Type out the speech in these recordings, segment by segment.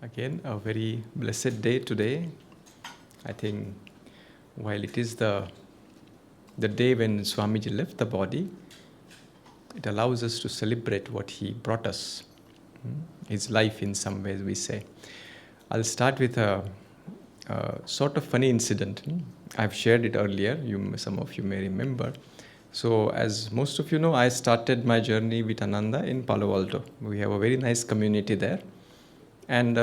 Again, a very blessed day today. I think while it is the day when Swamiji left the body, it allows us to celebrate what he brought us, his life in some ways, we say. I'll start with a sort of funny incident. I've shared it earlier, some of you may remember. So as most of you know, I started my journey with Ananda in Palo Alto. We have a very nice community there, and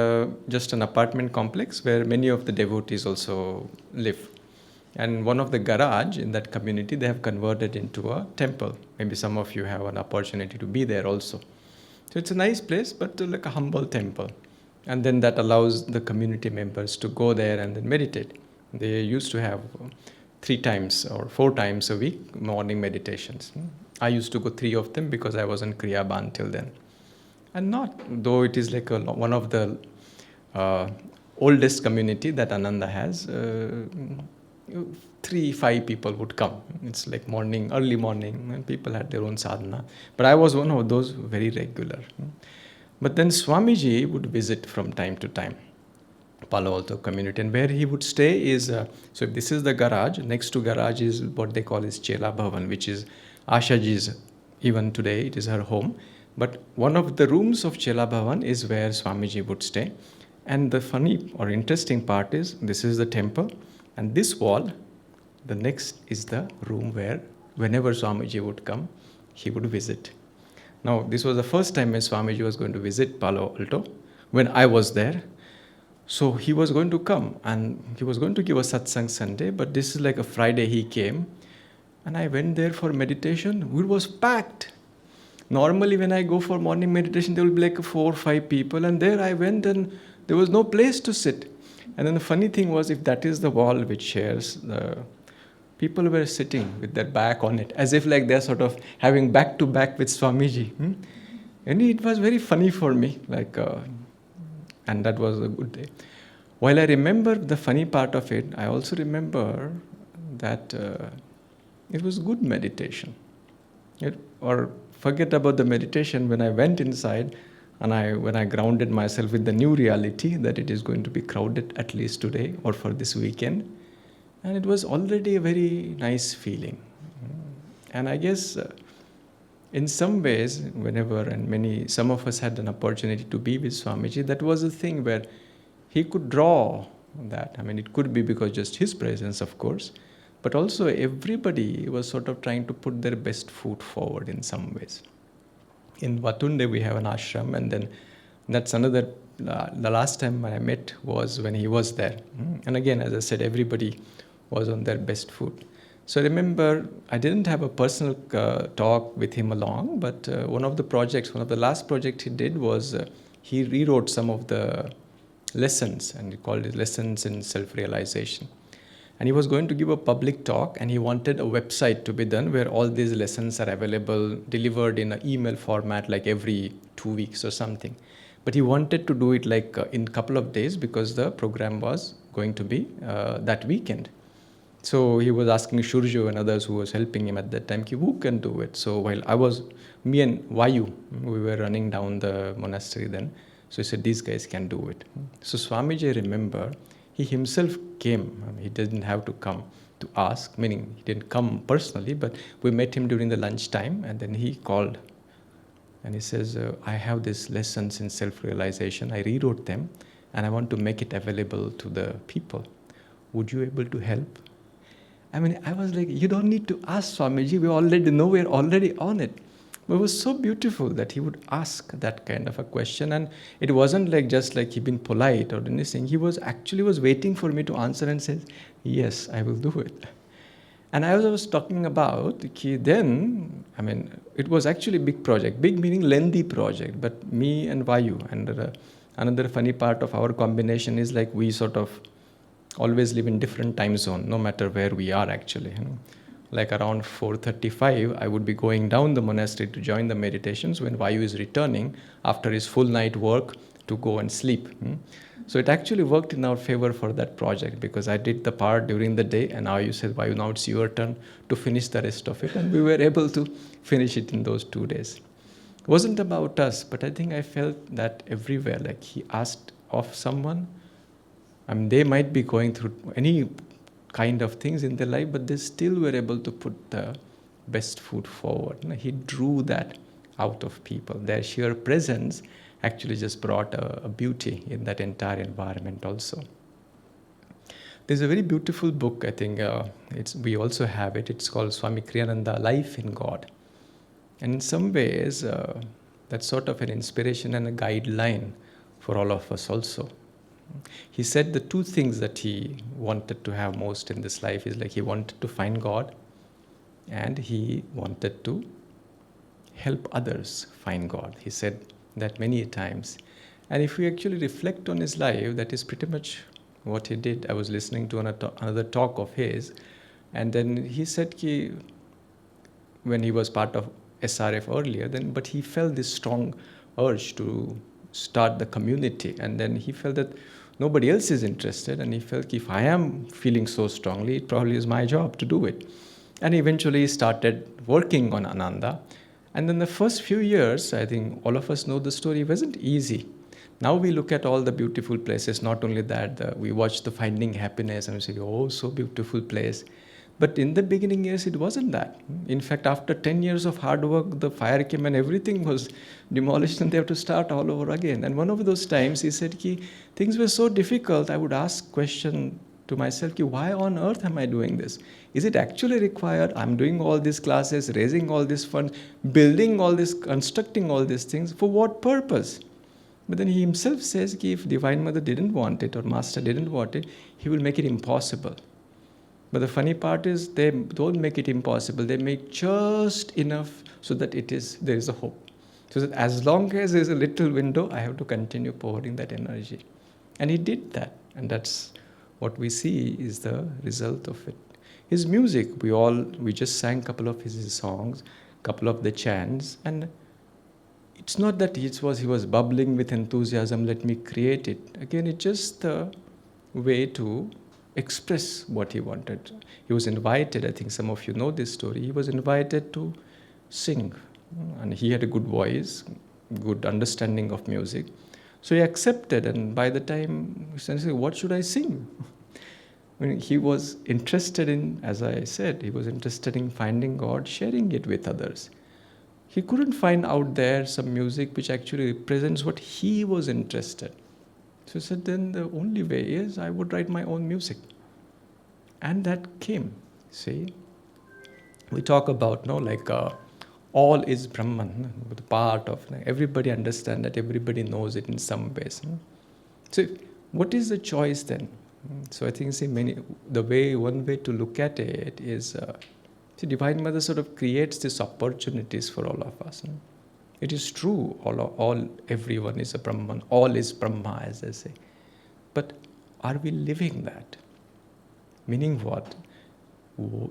just an apartment complex where many of the devotees also live. And one of the garage in that community, they have converted into a temple. Maybe some of you have an opportunity to be there also. So it's a nice place, but like a humble temple. And then that allows the community members to go there and then meditate. They used to have 3 times or 4 times a week morning meditations. I used to go 3 of them because I was in Kriya till then. And not, though it is like one of the oldest community that Ananda has, 3-5 people would come. It's like early morning, and people had their own sadhana. But I was one of those very regular. But then Swamiji would visit from time to time Palo Alto community, and where he would stay is, so if this is the garage, next to garage is what they call is Chela Bhavan, which is Ashaji's, even today it is her home. But one of the rooms of Chela Bhavan is where Swamiji would stay. And the funny or interesting part is, this is the temple, and this wall, the next is the room where whenever Swamiji would come, he would visit. Now, this was the first time when Swamiji was going to visit Palo Alto, when I was there. So he was going to come, and he was going to give a Satsang Sunday, but this is like a Friday he came, and I went there for meditation. It was packed. Normally, when I go for morning meditation, there will be like 4 or 5 people, and there I went and there was no place to sit. And then the funny thing was, if that is the wall which shares, the people were sitting with their back on it, as if like they're sort of having back to back with Swamiji. And it was very funny for me, and that was a good day. While I remember the funny part of it, I also remember that it was good meditation. Or forget about the meditation, when I went inside and when I grounded myself with the new reality that it is going to be crowded at least today or for this weekend, and it was already a very nice feeling. And I guess in some ways, some of us had an opportunity to be with Swamiji, that was a thing where he could draw that. I mean, it could be because just his presence, of course, but also everybody was sort of trying to put their best foot forward in some ways. In Vatunde, we have an ashram, and then that's another, the last time when I met was when he was there. And again, as I said, everybody was on their best foot. So I remember, I didn't have a personal talk with him along, but one of the last projects he did was he rewrote some of the lessons, and he called it Lessons in Self-Realization. And he was going to give a public talk, and he wanted a website to be done where all these lessons are available, delivered in an email format like every 2 weeks or something. But he wanted to do it like in a couple of days because the program was going to be that weekend. So he was asking Shurjo and others who was helping him at that time, who can do it? So while me and Vayu, we were running down the monastery then. So he said, these guys can do it. So Swamiji, remember, he himself came. He didn't have to come to ask, meaning he didn't come personally, but we met him during the lunchtime, and then he called. And he says, I have these lessons in self-realization. I rewrote them, and I want to make it available to the people. Would you able to help? I mean, I was like, you don't need to ask Swamiji. We already know, we're already on it. But it was so beautiful that he would ask that kind of a question. And it wasn't like just like he been polite or anything. He was waiting for me to answer and said, yes, I will do it. And I was talking about, then, I mean, it was actually a big project. Big meaning lengthy project. But me and Vayu, and another funny part of our combination is like we sort of always live in different time zone, no matter where we are actually. Like around 4:35, I would be going down the monastery to join the meditations when Vayu is returning after his full night work to go and sleep. So it actually worked in our favor for that project, because I did the part during the day, and now you said, Vayu, now it's your turn to finish the rest of it. And we were able to finish it in those 2 days. It wasn't about us, but I think I felt that everywhere, like he asked of someone. I mean, they might be going through any kind of things in their life, but they still were able to put the best foot forward. He drew that out of people. Their sheer presence actually just brought a beauty in that entire environment also. There's a very beautiful book, I think, we also have it. It's called Swami Kriyananda, Life in God. And in some ways, that's sort of an inspiration and a guideline for all of us also. He said the two things that he wanted to have most in this life is like he wanted to find God and he wanted to help others find God. He said that many times. And if we actually reflect on his life, that is pretty much what he did. I was listening to another talk of his, and then he said when he was part of SRF earlier, but he felt this strong urge to start the community, and then he felt that nobody else is interested, and he felt if I am feeling so strongly, it probably is my job to do it. And eventually he started working on Ananda. And then the first few years, I think all of us know the story, it wasn't easy. Now we look at all the beautiful places. Not only that, we watch the Finding Happiness and we say, oh, so beautiful place. But in the beginning years, it wasn't that. In fact, after 10 years of hard work, the fire came and everything was demolished and they have to start all over again. And one of those times he said, things were so difficult, I would ask question to myself, why on earth am I doing this? Is it actually required? I'm doing all these classes, raising all these funds, building all this, constructing all these things. For what purpose? But then he himself says if Divine Mother didn't want it or Master didn't want it, he will make it impossible. But the funny part is they don't make it impossible. They make just enough so that there is a hope. So that as long as there's a little window, I have to continue pouring that energy. And he did that. And that's what we see is the result of it. His music, we just sang a couple of his songs, couple of the chants, and it's not that he was bubbling with enthusiasm, let me create it. Again, it's just a way to express what he wanted. He was invited, I think some of you know this story, he was invited to sing. And he had a good voice, good understanding of music. So he accepted, and by the time he said, what should I sing? I mean, he was interested in, as I said, he was interested in finding God, sharing it with others. He couldn't find out there some music which actually represents what he was interested. So he said, then the only way is I would write my own music. And that came, see. We talk about, all is Brahman, the part of, everybody understand that, everybody knows it in some ways. So what is the choice then? So I think, one way to look at it is, Divine Mother sort of creates these opportunities for all of us. It is true, everyone is a Brahman, all is Brahma, as they say. But are we living that? Meaning what?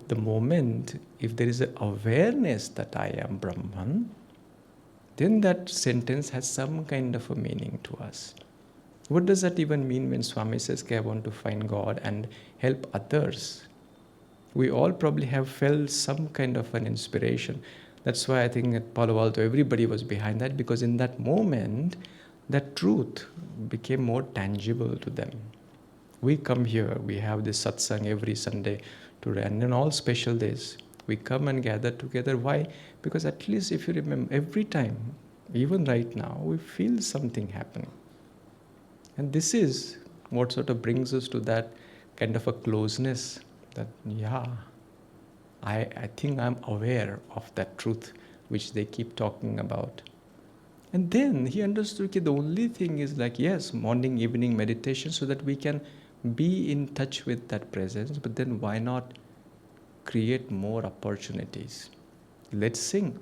The moment, if there is an awareness that I am Brahman, then that sentence has some kind of a meaning to us. What does that even mean when Swami says, I want to find God and help others? We all probably have felt some kind of an inspiration. That's why I think at Palo Alto, everybody was behind that, because in that moment, that truth became more tangible to them. We come here, we have this Satsang every Sunday today, and on all special days, we come and gather together. Why? Because at least if you remember, every time, even right now, we feel something happening. And this is what sort of brings us to that kind of a closeness that, I think I'm aware of that truth which they keep talking about. And then he understood the only thing is morning, evening meditation so that we can be in touch with that presence, but then why not create more opportunities? Let's sing.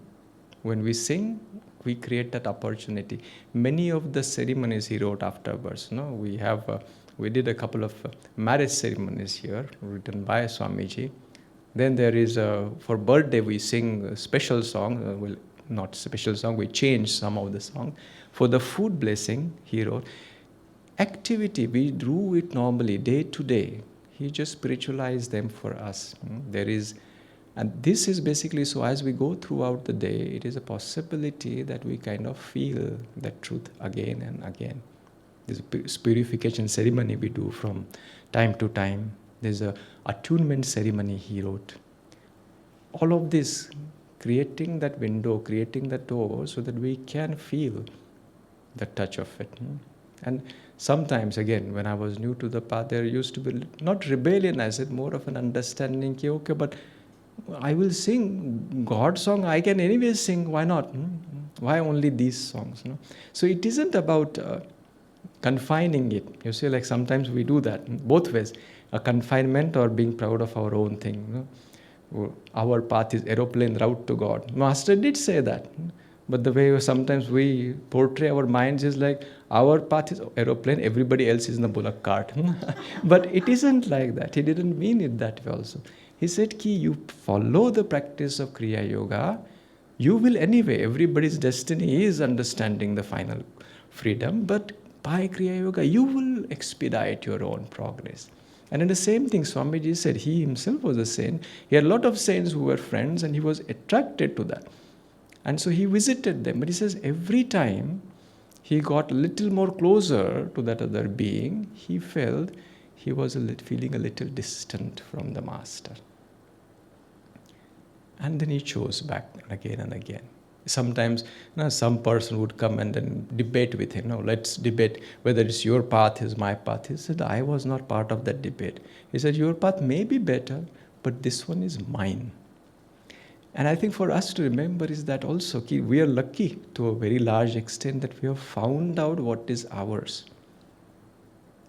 When we sing, we create that opportunity. Many of the ceremonies he wrote afterwards, we did a couple of marriage ceremonies here, written by Swamiji. Then there is, for birthday, we sing a special song, not special song, we change some of the song. For the food blessing, he wrote, activity, we do it normally, day to day. He just spiritualized them for us. And this is basically, so as we go throughout the day, it is a possibility that we kind of feel that truth again and again. There's a purification ceremony we do from time to time. There's a attunement ceremony he wrote. All of this, creating that window, creating that door so that we can feel the touch of it. And sometimes, again, when I was new to the path, there used to be not rebellion, I said, more of an understanding, okay, but I will sing God's song, I can anyway sing, why not? Why only these songs? So it isn't about confining it. You see, like sometimes we do that, both ways, a confinement or being proud of our own thing. Our path is aeroplane route to God. Master did say that. But the way sometimes we portray our minds is like our path is aeroplane, everybody else is in the bullock cart. But it isn't like that. He didn't mean it that way also. He said, Ki, you follow the practice of Kriya Yoga, you will anyway, everybody's destiny is understanding the final freedom, but by Kriya Yoga, you will expedite your own progress. And in the same thing, Swamiji said, he himself was a saint. He had a lot of saints who were friends and he was attracted to that. And so he visited them. But he says every time he got a little more closer to that other being, he felt he was feeling a little distant from the master. And then he chose back again and again. Sometimes some person would come and then debate with him. No, let's debate whether it's your path, is my path. He said, I was not part of that debate. He said, your path may be better, but this one is mine. And I think for us to remember is that also we are lucky to a very large extent that we have found out what is ours.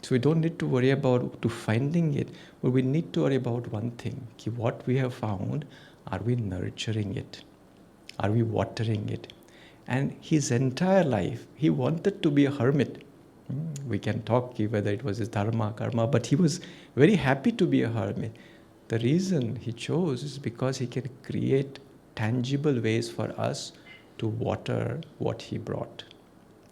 So we don't need to worry about finding it, but we need to worry about one thing. What we have found, are we nurturing it? Are we watering it? And his entire life, he wanted to be a hermit. We can talk whether it was his dharma, karma, but he was very happy to be a hermit. The reason he chose is because he can create tangible ways for us to water what he brought,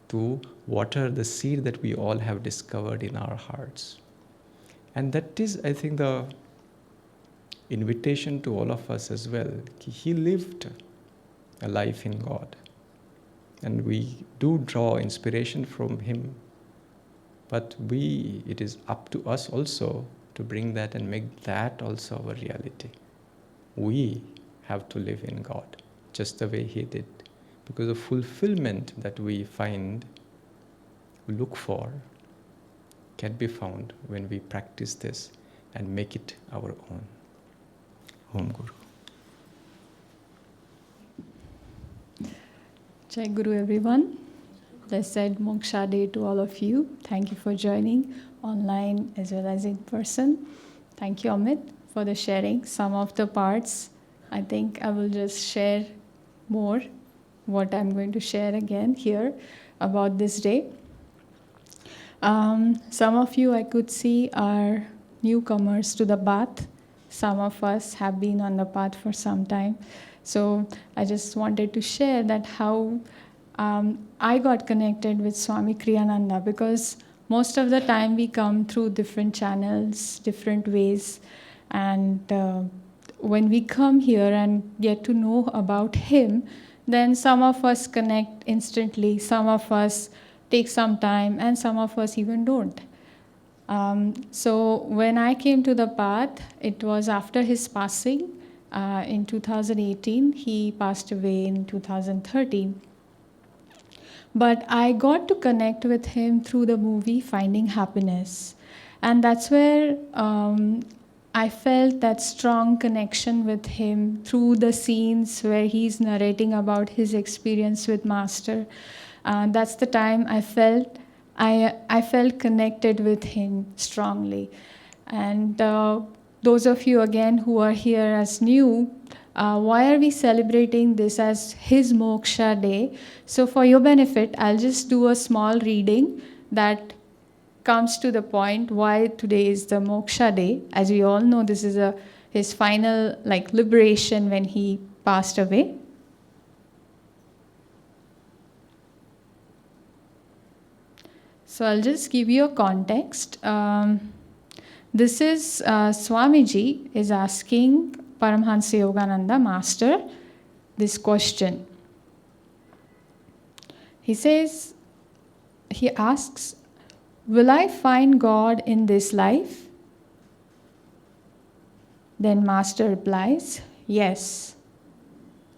to water the seed that we all have discovered in our hearts. And that is, I think, the invitation to all of us as well. He lived a life in God. And we do draw inspiration from him. But it is up to us also to bring that and make that also our reality. We have to live in God, just the way he did. Because the fulfillment that we look for, can be found when we practice this and make it our own. Om Guru. Jai Guru everyone. Blessed Moksha Day to all of you. Thank you for joining online as well as in person. Thank you, Amit, for the sharing. Some of the parts, I think I will just share more what I'm going to share again here about this day. Some of you I could see are newcomers to the path. Some of us have been on the path for some time. So I just wanted to share that how I got connected with Swami Kriyananda, because most of the time we come through different channels, different ways. And when we come here and get to know about him, then some of us connect instantly, some of us take some time, and some of us even don't. So when I came to the path, it was after his passing in 2018. He passed away in 2013. But I got to connect with him through the movie Finding Happiness. And that's where I felt that strong connection with him through the scenes where he's narrating about his experience with Master. That's the time I felt connected with him strongly. And those of you again who are here as new, why are we celebrating this as his Moksha Day? So for your benefit, I'll just do a small reading that comes to the point why today is the Moksha Day. As we all know, this is his final liberation when he passed away. So I'll just give you a context. This is Swamiji is asking Paramhansa Yogananda Master this question. He asks, will I find God in this life? Then Master replies, yes.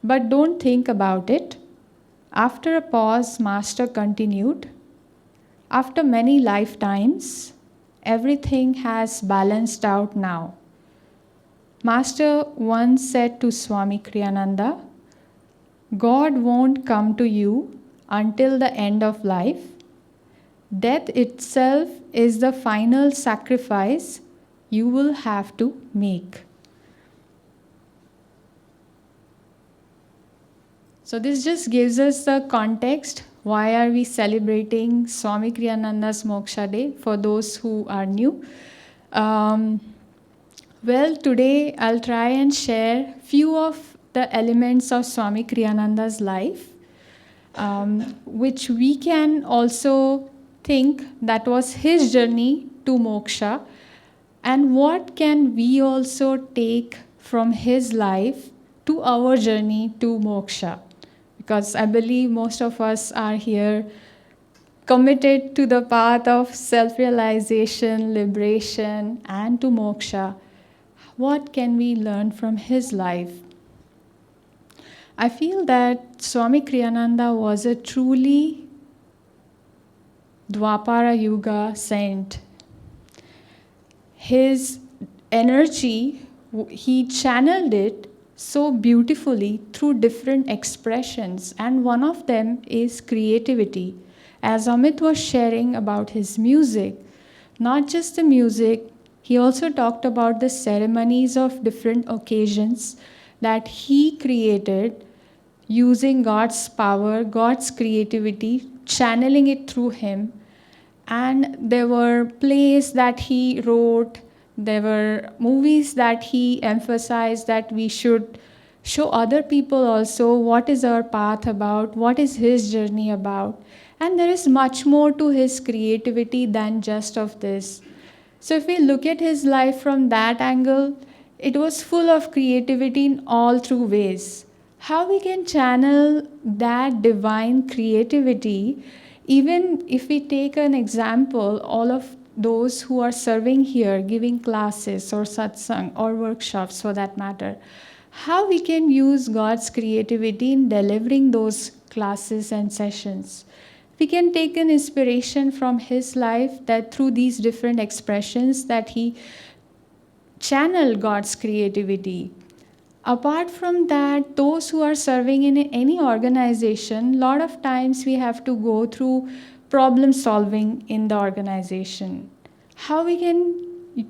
But don't think about it. After a pause, Master continued, after many lifetimes, everything has balanced out now. Master once said to Swami Kriyananda, God won't come to you until the end of life. Death itself is the final sacrifice you will have to make. So this just gives us the context. Why are we celebrating Swami Kriyananda's Moksha Day for those who are new? Well, today I'll try and share few of the elements of Swami Kriyananda's life, which we can also think that was his journey to moksha, and what can we also take from his life to our journey to moksha. Because I believe most of us are here committed to the path of self-realization, liberation, and to moksha. What can we learn from his life? I feel that Swami Kriyananda was a truly Dwapara Yuga saint. His energy, he channeled it so beautifully through different expressions, and one of them is creativity. As Amit was sharing about his music, not just the music, he also talked about the ceremonies of different occasions that he created using God's power, God's creativity, channeling it through him. And there were plays that he wrote, there were movies that he emphasized that we should show other people also what is our path about, what is his journey about. And there is much more to his creativity than just of this. So if we look at his life from that angle, it was full of creativity in all through ways. How we can channel that divine creativity, even if we take an example, all of those who are serving here, giving classes or satsang or workshops for that matter, how we can use God's creativity in delivering those classes and sessions. We can take an inspiration from his life that through these different expressions that he channeled God's creativity. Apart from that, those who are serving in any organization, a lot of times we have to go through problem solving in the organization. How we can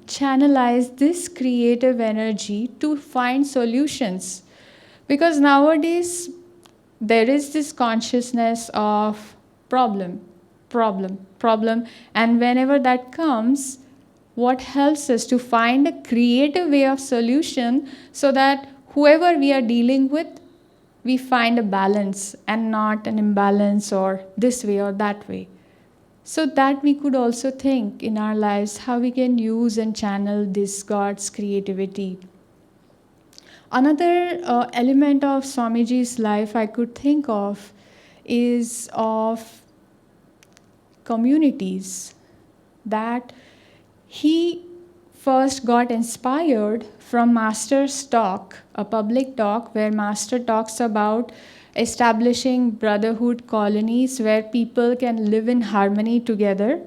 channelize this creative energy to find solutions. Because nowadays, there is this consciousness of problem. And whenever that comes, what helps us to find a creative way of solution so that whoever we are dealing with, we find a balance and not an imbalance or this way or that way. So that we could also think in our lives how we can use and channel this God's creativity. Another element of Swamiji's life I could think of is of communities, that he first got inspired from Master's talk, a public talk where Master talks about establishing brotherhood colonies where people can live in harmony together.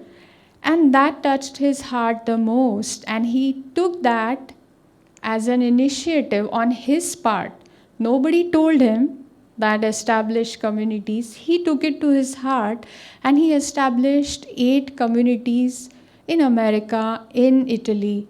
And that touched his heart the most, and he took that as an initiative on his part. Nobody told him that establish communities. He took it to his heart and he established 8 communities in America, in Italy.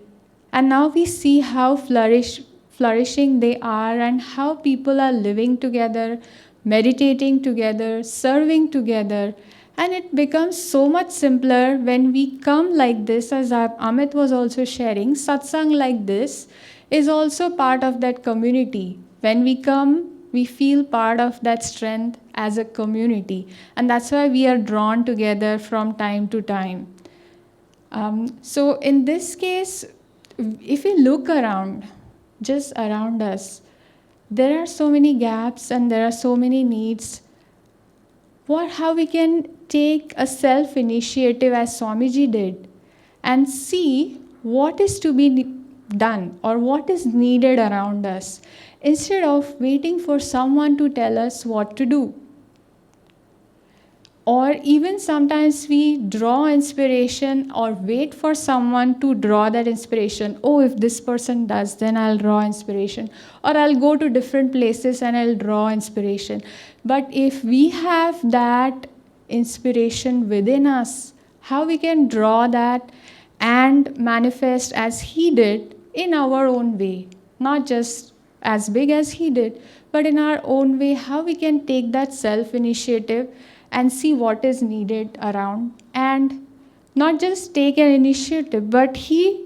And now we see how flourishing they are and how people are living together, meditating together, serving together. And it becomes so much simpler when we come like this, as Amit was also sharing. Satsang like this is also part of that community. When we come, we feel part of that strength as a community. And that's why we are drawn together from time to time. So in this case, if we look around, just around us, there are so many gaps and there are so many needs. How we can take a self-initiative as Swamiji did and see what is to be done or what is needed around us instead of waiting for someone to tell us what to do. Or even sometimes we draw inspiration or wait for someone to draw that inspiration. Oh, if this person does, then I'll draw inspiration. Or I'll go to different places and I'll draw inspiration. But if we have that inspiration within us, how we can draw that and manifest as he did in our own way. Not just as big as he did, but in our own way, how we can take that self-initiative and see what is needed around, and not just take an initiative, but he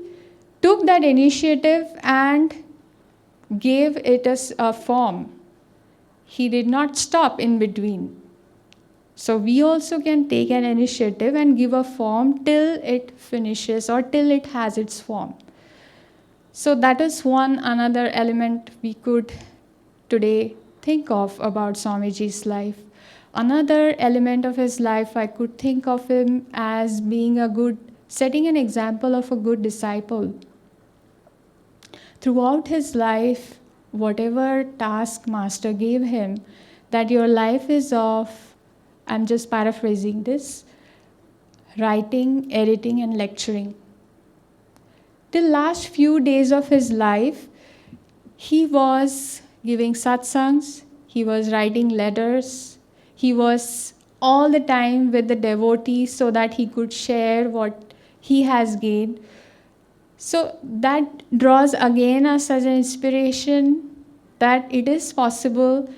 took that initiative and gave it a form. He did not stop in between. So we also can take an initiative and give a form till it finishes or till it has its form. So that is one another element we could today think of about Swamiji's life. Another element of his life, I could think of him as being setting an example of a good disciple. Throughout his life, whatever task Master gave him, that your life is of, I'm just paraphrasing this, writing, editing, and lecturing. The last few days of his life, he was giving satsangs, he was writing letters, he was all the time with the devotees so that he could share what he has gained. So that draws again us as an inspiration that it is possible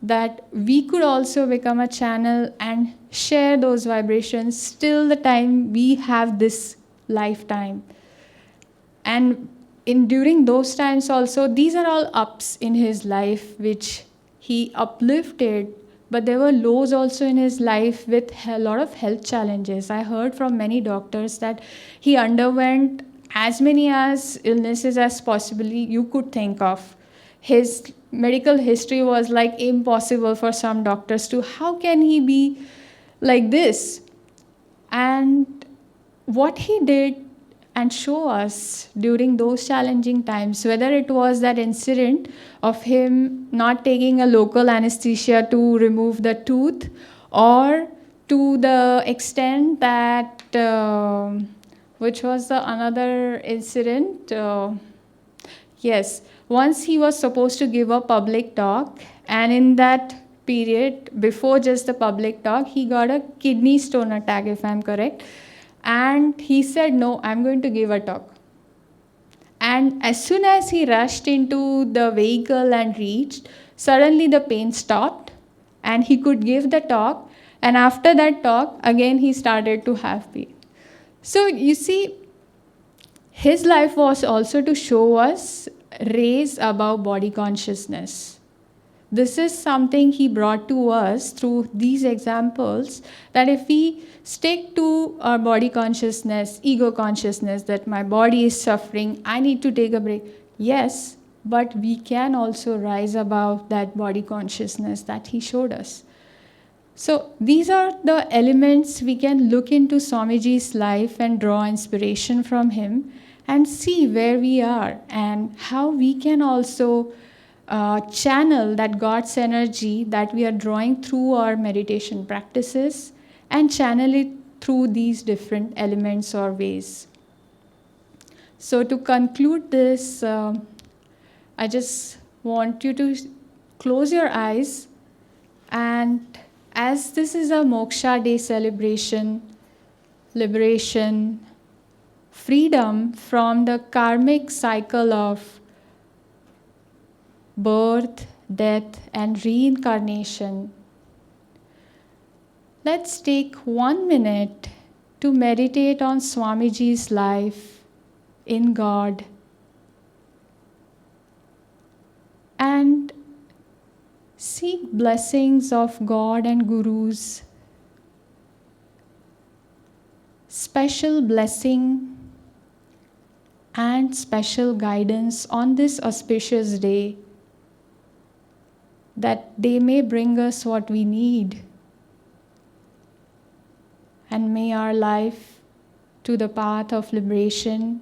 that we could also become a channel and share those vibrations till the time we have this lifetime. And during those times also, these are all ups in his life which he uplifted. But there were lows also in his life with a lot of health challenges. I heard from many doctors that he underwent as many as illnesses as possibly you could think of. His medical history was like impossible for some doctors to, how can he be like this? And what he did and show us during those challenging times, whether it was that incident of him not taking a local anesthesia to remove the tooth, or to the extent that, which was the another incident, yes, once he was supposed to give a public talk, and in that period, before just the public talk, he got a kidney stone attack, if I'm correct. And he said, no, I'm going to give a talk. And as soon as he rushed into the vehicle and reached, suddenly the pain stopped and he could give the talk. And after that talk, again he started to have pain. So you see, his life was also to show us raise above body consciousness. This is something he brought to us through these examples, that if we stick to our body consciousness, ego consciousness, that my body is suffering, I need to take a break. Yes, but we can also rise above that body consciousness that he showed us. So these are the elements we can look into Swamiji's life and draw inspiration from him and see where we are and how we can also channel that God's energy that we are drawing through our meditation practices and channel it through these different elements or ways. So to conclude this, I just want you to close your eyes, and as this is a Moksha Day celebration, liberation, freedom from the karmic cycle of birth, death, and reincarnation, let's take 1 minute to meditate on Swamiji's life in God and seek blessings of God and Gurus, special blessing and special guidance on this auspicious day, that they may bring us what we need. and may our life to the path of liberation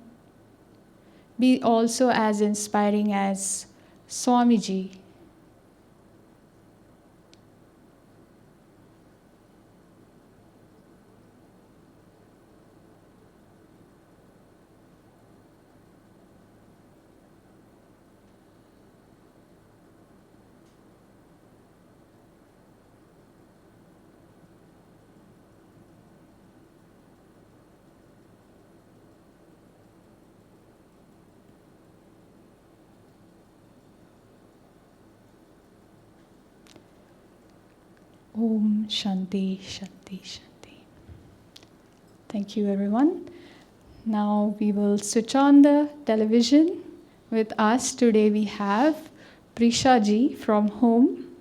be also as inspiring as Swamiji. Om Shanti Shanti Shanti. Thank you, everyone. Now we will switch on the television. With us today we have Prisha ji from home,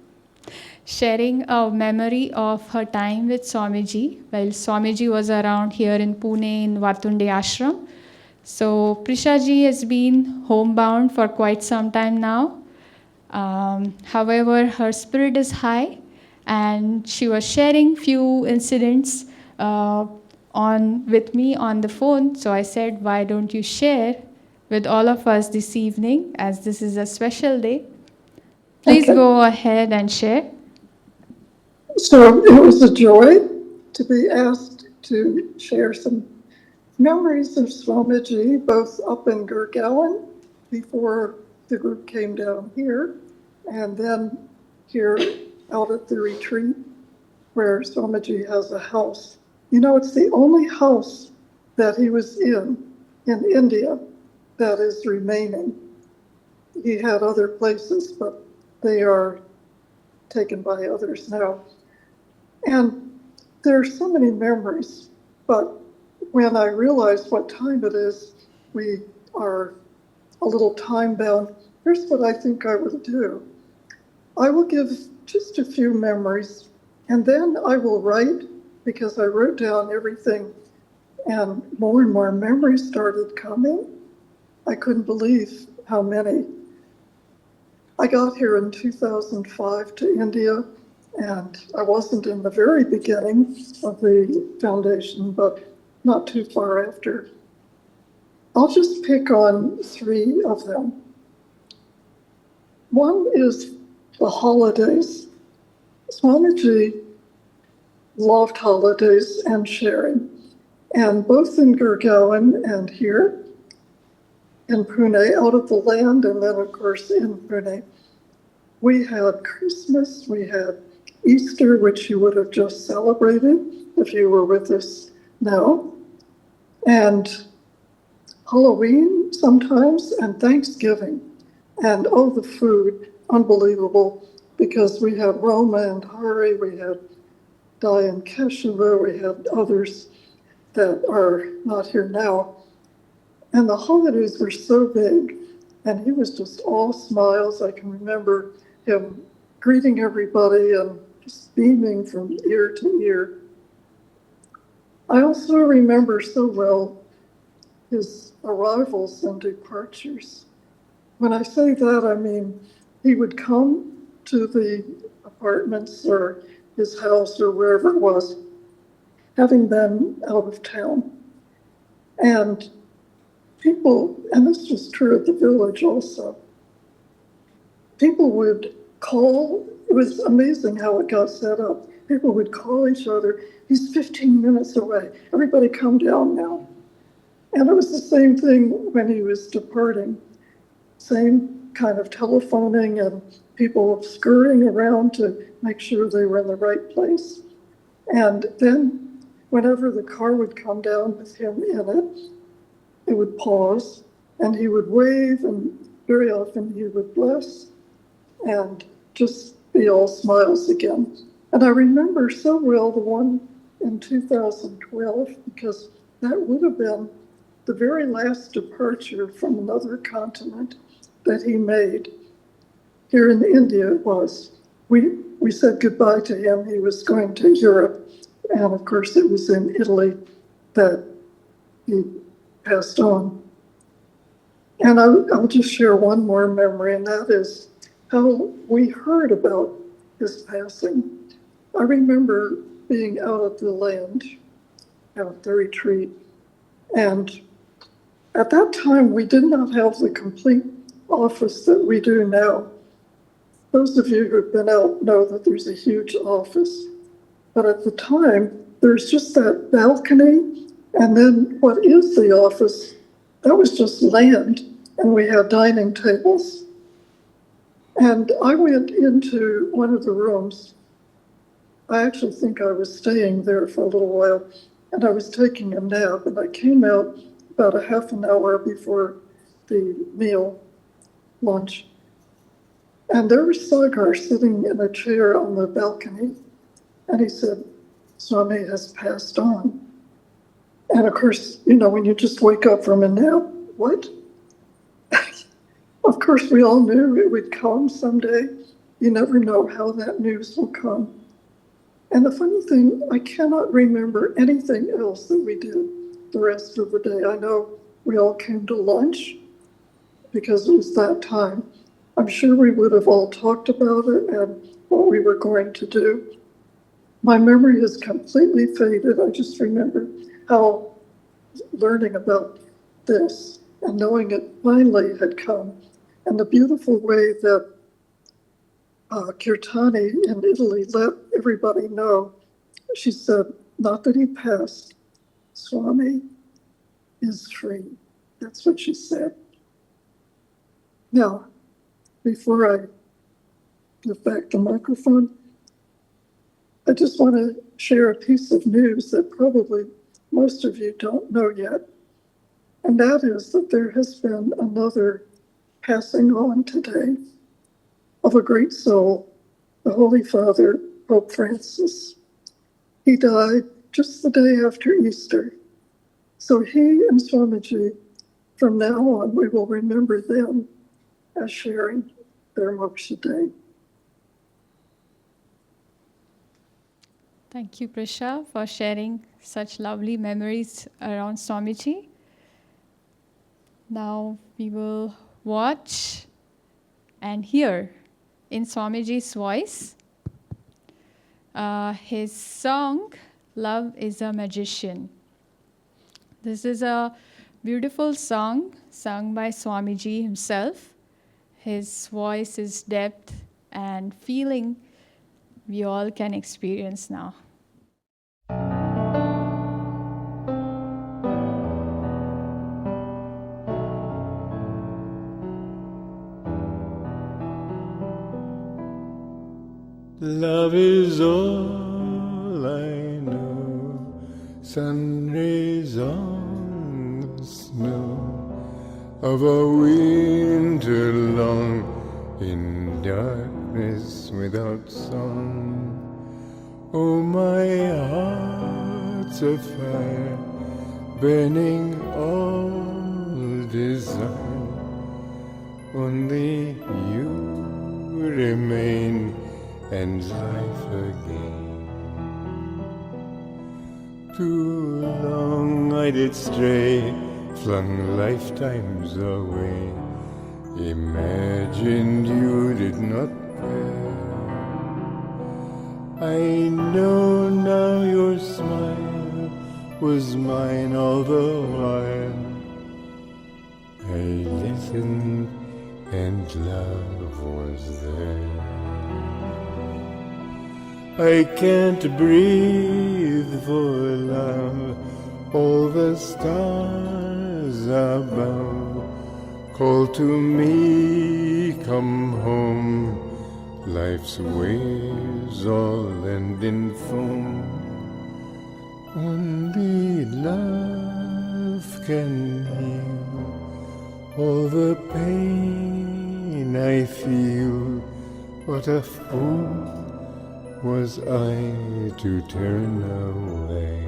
sharing a memory of her time with Swamiji while Swamiji was around here in Pune in Vatunde Ashram. So Prisha ji has been homebound for quite some time now. However, her spirit is high, and she was sharing few incidents with me on the phone. So I said, why don't you share with all of us this evening, as this is a special day. Please go ahead and share. So it was a joy to be asked to share some memories of Swamiji, both up in Gurgaon before the group came down here, and then here out at the retreat where Swamiji has a house. You know, it's the only house that he was in India that is remaining. He had other places, but they are taken by others now. And there are so many memories, but when I realize what time it is, we are a little time bound. Here's what I think I will do. I will give just a few memories, and then I will write, because I wrote down everything, and more memories started coming. I couldn't believe how many. I got here in 2005 to India, and I wasn't in the very beginning of the foundation, but not too far after. I'll just pick on three of them. One is the holidays. Swamiji loved holidays and sharing, and both in Gurgaon and here in Pune, out of the land, and then of course in Pune, we had Christmas, we had Easter, which you would have just celebrated if you were with us now, and Halloween sometimes, and Thanksgiving. And oh, the food, unbelievable, because we had Roma and Hari, we had Dai and Keshava, we had others that are not here now. And the holidays were so big, and he was just all smiles. I can remember him greeting everybody and just beaming from ear to ear. I also remember so well his arrivals and departures. When I say that, I mean he would come to the apartments or his house or wherever it was, having been out of town. And people, and this was true at the village also, people would call. It was amazing how it got set up. People would call each other, he's 15 minutes away, everybody come down now. And it was the same thing when he was departing. Same kind of telephoning and people scurrying around to make sure they were in the right place. And then whenever the car would come down with him in it, it would pause and he would wave, and very often he would bless and just be all smiles again. And I remember so well the one in 2012, because that would have been the very last departure from another continent that he made. Here in India it was. We said goodbye to him. He was going to Europe. And of course it was in Italy that he passed on. And I'll just share one more memory, and that is how we heard about his passing. I remember being out at the land at the retreat. And at that time, we did not have the complete office that we do now. Those of you who've been out know that there's a huge office. But at the time, there's just that balcony, and then what is the office? That was just land, and we had dining tables. And I went into one of the rooms. I actually think I was staying there for a little while, and I was taking a nap, and I came out about a half an hour before the meal, lunch. And there was Sagar sitting in a chair on the balcony, and he said, Swami has passed on. And of course, when you just wake up from a nap, what? Of course, we all knew it would come someday. You never know how that news will come. And the funny thing, I cannot remember anything else that we did the rest of the day. I know we all came to lunch because it was that time. I'm sure we would have all talked about it and what we were going to do. My memory has completely faded. I just remember how learning about this and knowing it finally had come, and the beautiful way that Kirtani in Italy let everybody know. She said, not that he passed, Swami is free. That's what she said. Now, before I give back the microphone, I just want to share a piece of news that probably most of you don't know yet. And that is that there has been another passing on today of a great soul, the Holy Father, Pope Francis. He died just the day after Easter. So he and Swamiji, from now on, we will remember them as sharing their Moksha Day. Thank you, Prisha, for sharing such lovely memories around Swamiji. Now we will watch and hear in Swamiji's voice his song, Love is a Magician. This is a beautiful song sung by Swamiji himself. His voice is depth and feeling we all can experience now. Love is all I know, sun rays on the snow of a winter long in darkness without song. Oh, my heart's a fire, burning all desire. Only you remain and life again. Too long I did stray, flung lifetimes away, imagined you did not care. I know now your smile was mine all the while. I listened and love was there. I can't breathe for love, all the stars above call to me, come home. Life's waves all end in foam. Only love can heal all the pain I feel. What a fool was I to turn away.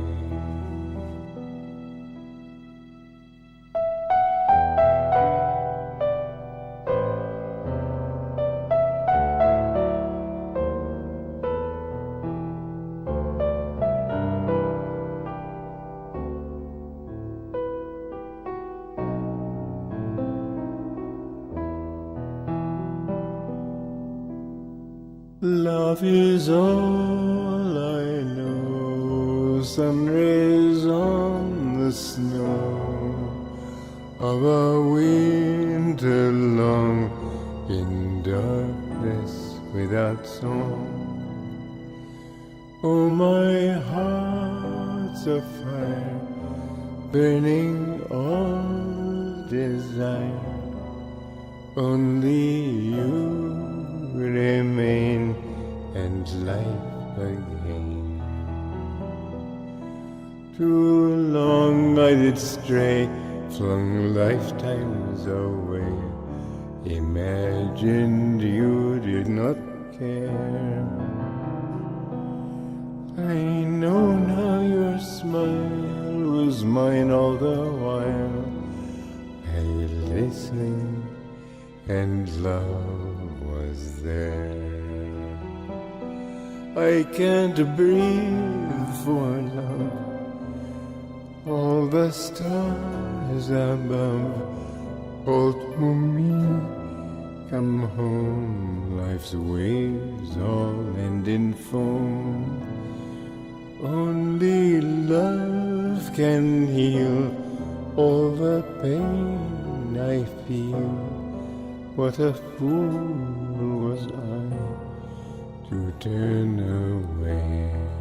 Love is all I know, sun rays the snow of a winter long in darkness without song. Oh, my heart's a fire, burning all desire. Only you remain and life again. Too long I did stray, flung lifetimes away, imagined you did not care. I know now your smile was mine all the while, I listening and love was there. I can't breathe for love, all the stars above call to me, come home, life's waves all end in foam. Only love can heal all the pain I feel. What a fool was I to turn away.